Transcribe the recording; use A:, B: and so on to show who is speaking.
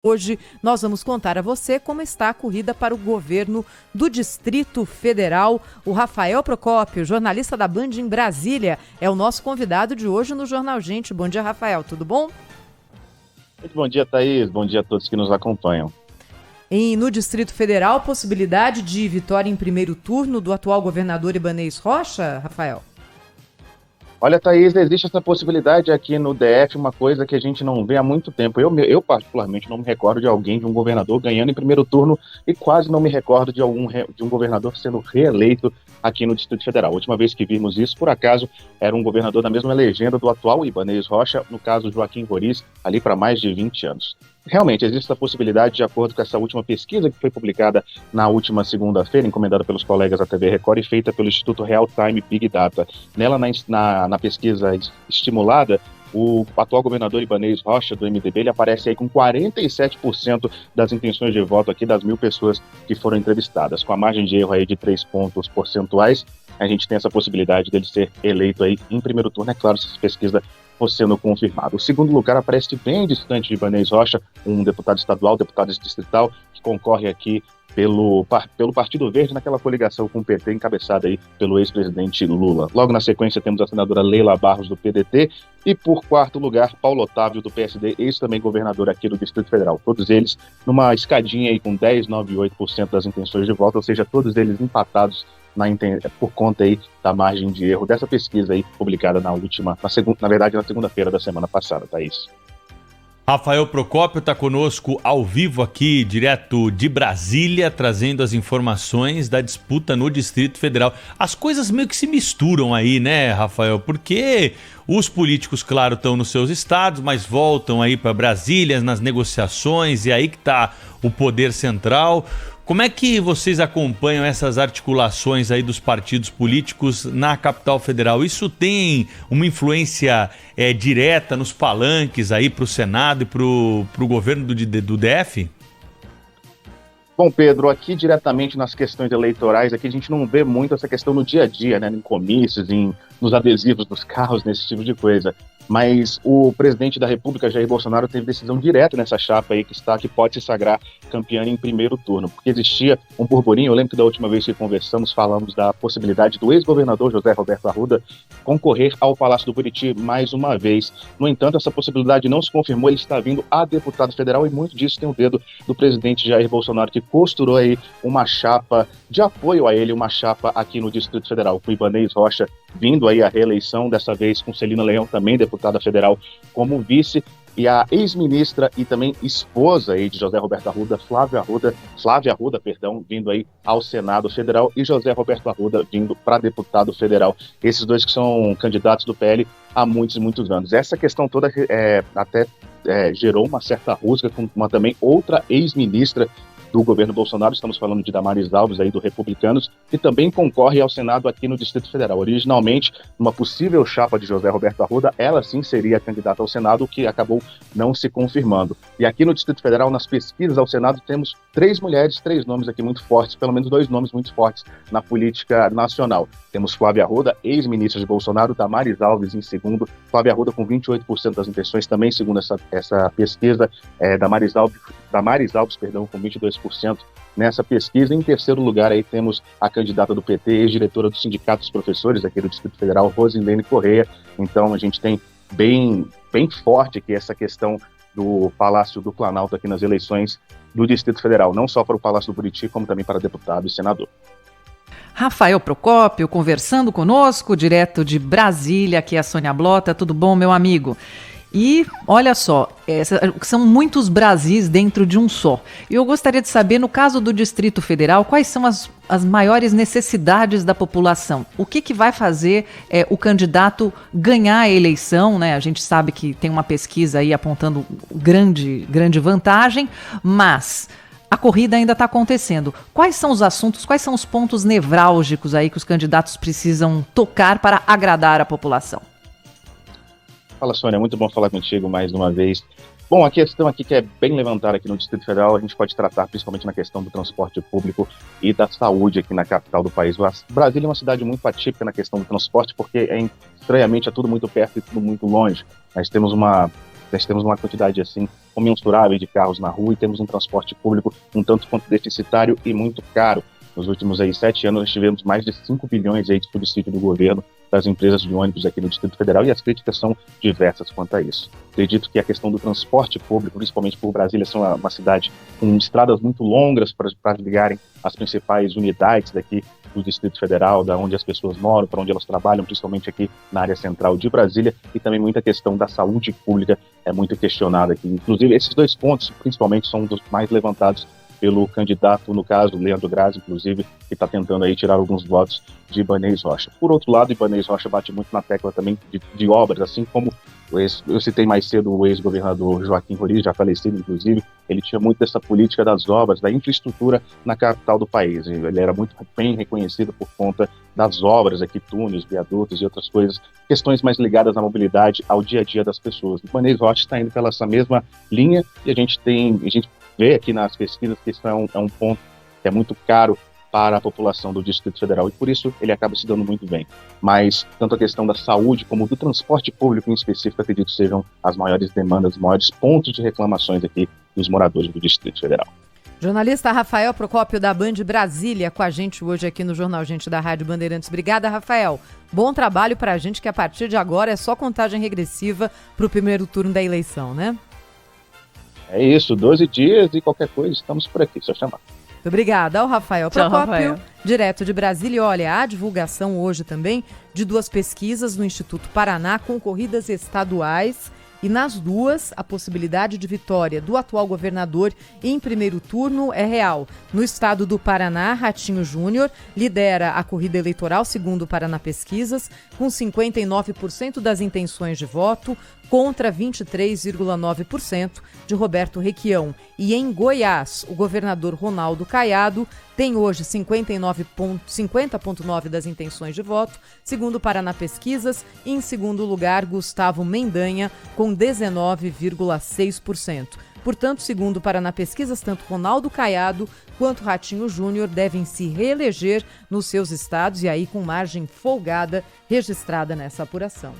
A: Hoje nós vamos contar a você como está a corrida para o governo do Distrito Federal. O Rafael Procópio, jornalista da Band em Brasília, é o nosso convidado de hoje no Jornal Gente. Bom dia, Rafael, tudo bom?
B: Muito bom dia, Thaís. Bom dia a todos que nos acompanham.
A: No Distrito Federal, possibilidade de vitória em primeiro turno do atual governador Ibanez Rocha, Rafael?
B: Olha, Thaís, existe essa possibilidade aqui no DF, uma coisa que a gente não vê há muito tempo. Eu particularmente, não me recordo de alguém, de um governador ganhando em primeiro turno e quase não me recordo de um governador sendo reeleito aqui no Distrito Federal. A última vez que vimos isso, por acaso, era um governador da mesma legenda do atual Ibanez Rocha, no caso Joaquim Roriz, ali para mais de 20 anos. Realmente, existe essa possibilidade, de acordo com essa última pesquisa que foi publicada na última segunda-feira, encomendada pelos colegas da TV Record e feita pelo Instituto Real Time Big Data. Nela, na pesquisa estimulada, o atual governador Ibanez Rocha, do MDB, ele aparece aí com 47% das intenções de voto aqui das 1.000 pessoas que foram entrevistadas. Com a margem de erro aí de 3 pontos percentuais, a gente tem essa possibilidade dele ser eleito aí em primeiro turno, é claro, se essa pesquisa for sendo confirmado. O segundo lugar aparece bem distante de Ibanez Rocha, um deputado estadual, deputado distrital, que concorre aqui pelo Partido Verde, naquela coligação com o PT, encabeçada aí pelo ex-presidente Lula. Logo na sequência temos a senadora Leila Barros, do PDT, e por quarto lugar, Paulo Otávio, do PSD, ex também governador aqui do Distrito Federal. Todos eles numa escadinha aí com 10, 9 e 8% das intenções de voto, ou seja, todos eles empatados por conta aí da margem de erro dessa pesquisa aí publicada na segunda-feira da semana passada, Thaís.
C: Rafael Procópio está conosco ao vivo aqui, direto de Brasília, trazendo as informações da disputa no Distrito Federal. As coisas meio que se misturam aí, né, Rafael? Porque os políticos, claro, estão nos seus estados, mas voltam aí para Brasília nas negociações, e aí que está o poder central. Como é que vocês acompanham essas articulações aí dos partidos políticos na capital federal? Isso tem uma influência direta nos palanques aí para o Senado e para o governo do DF?
B: Bom, Pedro, aqui diretamente nas questões eleitorais, aqui a gente não vê muito essa questão no dia a dia, né, em comícios, nos adesivos dos carros, nesse tipo de coisa. Mas o presidente da República, Jair Bolsonaro, teve decisão direta nessa chapa aí que pode se sagrar campeã em primeiro turno, porque existia um burburinho. Eu lembro que da última vez que conversamos, falamos da possibilidade do ex-governador José Roberto Arruda concorrer ao Palácio do Buriti mais uma vez. No entanto, essa possibilidade não se confirmou, ele está vindo a deputado federal e muito disso tem o dedo do presidente Jair Bolsonaro, que costurou aí uma chapa de apoio a ele, uma chapa aqui no Distrito Federal, com Ibanez Rocha vindo aí à reeleição, dessa vez com Celina Leão, também deputada federal, como vice, e a ex-ministra e também esposa aí de José Roberto Arruda, Flávia Arruda, vindo aí ao Senado Federal, e José Roberto Arruda vindo para deputado federal. Esses dois que são candidatos do PL há muitos e muitos anos. Essa questão toda gerou uma certa rusga com uma também outra ex-ministra do governo Bolsonaro. Estamos falando de Damares Alves, aí do Republicanos, que também concorre ao Senado aqui no Distrito Federal. Originalmente, uma possível chapa de José Roberto Arruda, ela sim seria candidata ao Senado, o que acabou não se confirmando. E aqui no Distrito Federal, nas pesquisas ao Senado, temos 3 mulheres, 3 nomes aqui muito fortes, pelo menos 2 nomes muito fortes na política nacional. Temos Flávia Arruda, ex-ministra de Bolsonaro, Damares Alves em segundo, Flávia Arruda com 28% das intenções, também segundo essa pesquisa, Damares Alves, com 22% nessa pesquisa. Em terceiro lugar aí temos a candidata do PT, ex-diretora do Sindicato dos Professores aqui do Distrito Federal, Rosilene Correia. Então a gente tem bem forte aqui essa questão do Palácio do Planalto aqui nas eleições do Distrito Federal, não só para o Palácio do Buriti, como também para deputado e senador.
A: Rafael Procópio conversando conosco, direto de Brasília, aqui é a Sônia Blota. Tudo bom, meu amigo? E olha só, são muitos Brasis dentro de um só. E eu gostaria de saber, no caso do Distrito Federal, quais são as maiores necessidades da população? O que vai fazer o candidato ganhar a eleição, né? A gente sabe que tem uma pesquisa aí apontando grande vantagem, mas a corrida ainda está acontecendo. Quais são os assuntos, quais são os pontos nevrálgicos aí que os candidatos precisam tocar para agradar a população?
B: Fala, Sônia, muito bom falar contigo mais uma vez. Bom, a questão aqui que é bem levantada aqui no Distrito Federal, a gente pode tratar principalmente na questão do transporte público e da saúde aqui na capital do país. Brasília é uma cidade muito atípica na questão do transporte, porque estranhamente é tudo muito perto e tudo muito longe. Nós temos uma Nós temos uma quantidade assim comensurável de carros na rua e temos um transporte público um tanto quanto deficitário e muito caro. Nos últimos 7 anos nós tivemos mais de 5 bilhões de subsídio do governo das empresas de ônibus aqui no Distrito Federal e as críticas são diversas quanto a isso. Acredito que a questão do transporte público, principalmente por Brasília, ser uma cidade com estradas muito longas para ligarem as principais unidades daqui do Distrito Federal, da onde as pessoas moram, para onde elas trabalham, principalmente aqui na área central de Brasília, e também muita questão da saúde pública é muito questionada aqui. Inclusive, esses 2 pontos, principalmente, são um dos mais levantados pelo candidato, no caso, Leandro Grazi, inclusive, que está tentando aí tirar alguns votos de Ibanez Rocha. Por outro lado, Ibanez Rocha bate muito na tecla também de obras, assim como eu citei mais cedo o ex-governador Joaquim Roriz, já falecido, inclusive, ele tinha muito dessa política das obras, da infraestrutura na capital do país. Ele era muito bem reconhecido por conta das obras aqui, túneis, viadutos e outras coisas, questões mais ligadas à mobilidade, ao dia a dia das pessoas. Ibanez Rocha está indo pela essa mesma linha e a gente vê aqui nas pesquisas que isso é um ponto que é muito caro para a população do Distrito Federal e por isso ele acaba se dando muito bem. Mas tanto a questão da saúde como do transporte público em específico, acredito sejam as maiores demandas, os maiores pontos de reclamações aqui dos moradores do Distrito Federal.
A: Jornalista Rafael Procópio da Band Brasília com a gente hoje aqui no Jornal Gente da Rádio Bandeirantes. Obrigada, Rafael. Bom trabalho para a gente que a partir de agora é só contagem regressiva para o primeiro turno da eleição, né?
B: É isso, 12 dias e qualquer coisa, estamos por aqui, só chamar.
A: Muito obrigada ao Rafael Procópio,
D: Rafael.
A: Direto de Brasília. Olha, a divulgação hoje também de 2 pesquisas no Instituto Paraná concorridas estaduais e nas 2 a possibilidade de vitória do atual governador em primeiro turno é real. No estado do Paraná, Ratinho Júnior lidera a corrida eleitoral, segundo o Paraná Pesquisas, com 59% das intenções de voto contra 23,9% de Roberto Requião. E em Goiás, o governador Ronaldo Caiado tem hoje 50,9% das intenções de voto, segundo o Paraná Pesquisas, e em segundo lugar, Gustavo Mendanha, com 19,6%. Portanto, segundo o Paraná Pesquisas, tanto Ronaldo Caiado quanto Ratinho Júnior devem se reeleger nos seus estados e aí com margem folgada registrada nessa apuração.